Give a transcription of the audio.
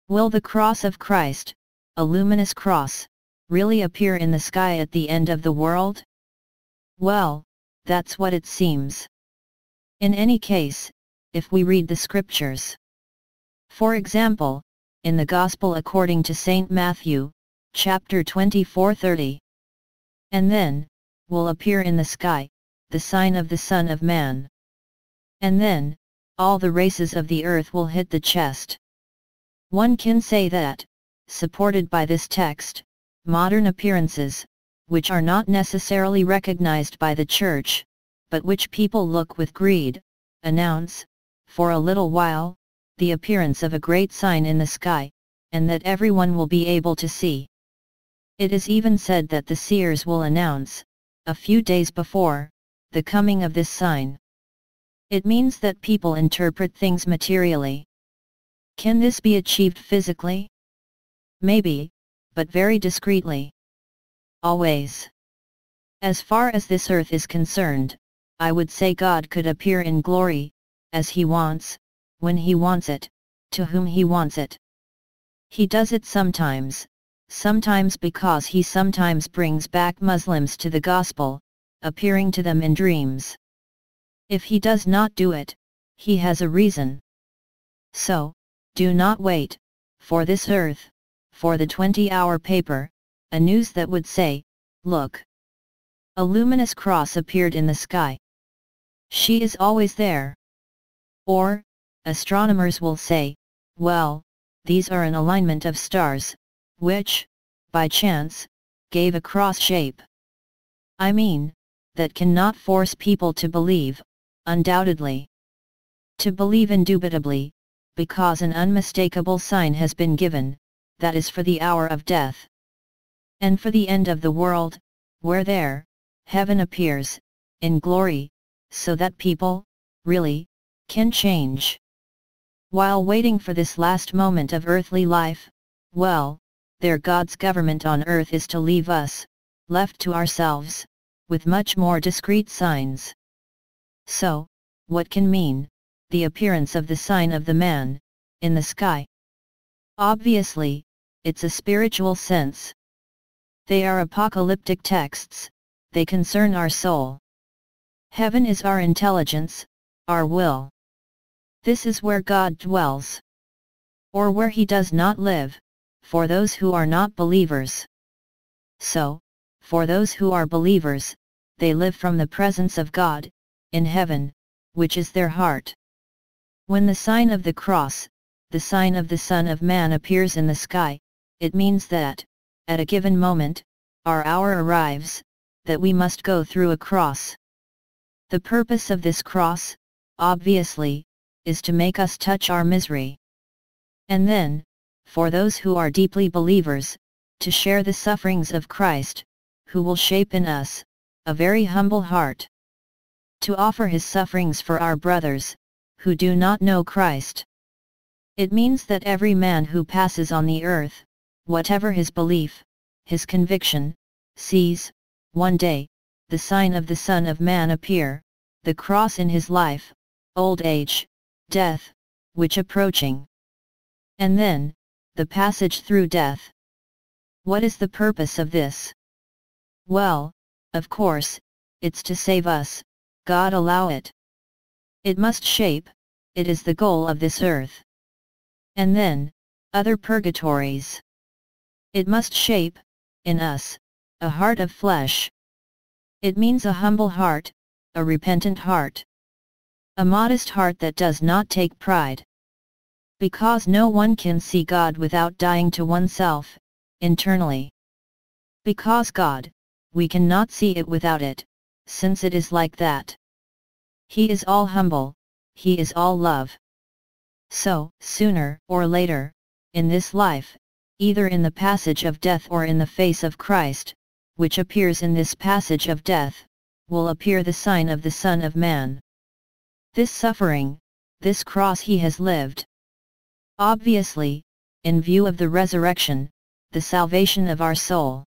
Will the cross of Christ, a luminous cross, really appear in the sky at the end of the world? Well, that's what it seems. In any case, if we read the scriptures. For example, in the Gospel according to St. Matthew, chapter 24:30. And then, will appear in the sky, the sign of the Son of Man. And then, all the races of the earth will hit the chest. One can say that, supported by this text, modern appearances, which are not necessarily recognized by the Church, but which people look with greed, announce, for a little while, the appearance of a great sign in the sky, and that everyone will be able to see. It is even said that the seers will announce, a few days before, the coming of this sign. It means that people interpret things materially. Can this be achieved physically? Maybe, but very discreetly. Always. As far as this earth is concerned, I would say God could appear in glory, as He wants, when He wants it, to whom He wants it. He does it sometimes because He sometimes brings back Muslims to the gospel, appearing to them in dreams. If He does not do it, He has a reason. So, do not wait, for this earth, for the 20-hour paper, a news that would say, look, a luminous cross appeared in the sky. She is always there. Or, astronomers will say, well, these are an alignment of stars, which, by chance, gave a cross shape. I mean, that cannot force people to believe, undoubtedly. To believe indubitably, because an unmistakable sign has been given, that is for the hour of death. And for the end of the world, where there, heaven appears, in glory, so that people, really, can change. While waiting for this last moment of earthly life, well, there God's government on earth is to leave us, left to ourselves, with much more discreet signs. So, what can mean, the appearance of the sign of the man, in the sky? Obviously, it's a spiritual sense. They are apocalyptic texts, they concern our soul. Heaven is our intelligence, our will. This is where God dwells. Or where He does not live, for those who are not believers. So, for those who are believers, they live from the presence of God, in heaven, which is their heart. When the sign of the cross, the sign of the Son of Man appears in the sky, it means that, at a given moment, our hour arrives, that we must go through a cross. The purpose of this cross, obviously, is to make us touch our misery. And then, for those who are deeply believers, to share the sufferings of Christ, who will shape in us, a very humble heart. To offer His sufferings for our brothers, who do not know Christ. It means that every man who passes on the earth, whatever his belief, his conviction, sees, one day, the sign of the Son of Man appear, the cross in his life, old age, death, which approaching. And then, the passage through death. What is the purpose of this? Well, of course, it's to save us, God allow it. It must shape, it is the goal of this earth. And then, other purgatories. It must shape, in us, a heart of flesh. It means a humble heart, a repentant heart. A modest heart that does not take pride. Because no one can see God without dying to oneself, internally. Because God, we cannot see it without it, since it is like that. He is all humble, He is all love. So, sooner or later, in this life, either in the passage of death or in the face of Christ, which appears in this passage of death, will appear the sign of the Son of Man. This suffering, this cross He has lived. Obviously, in view of the resurrection, the salvation of our soul.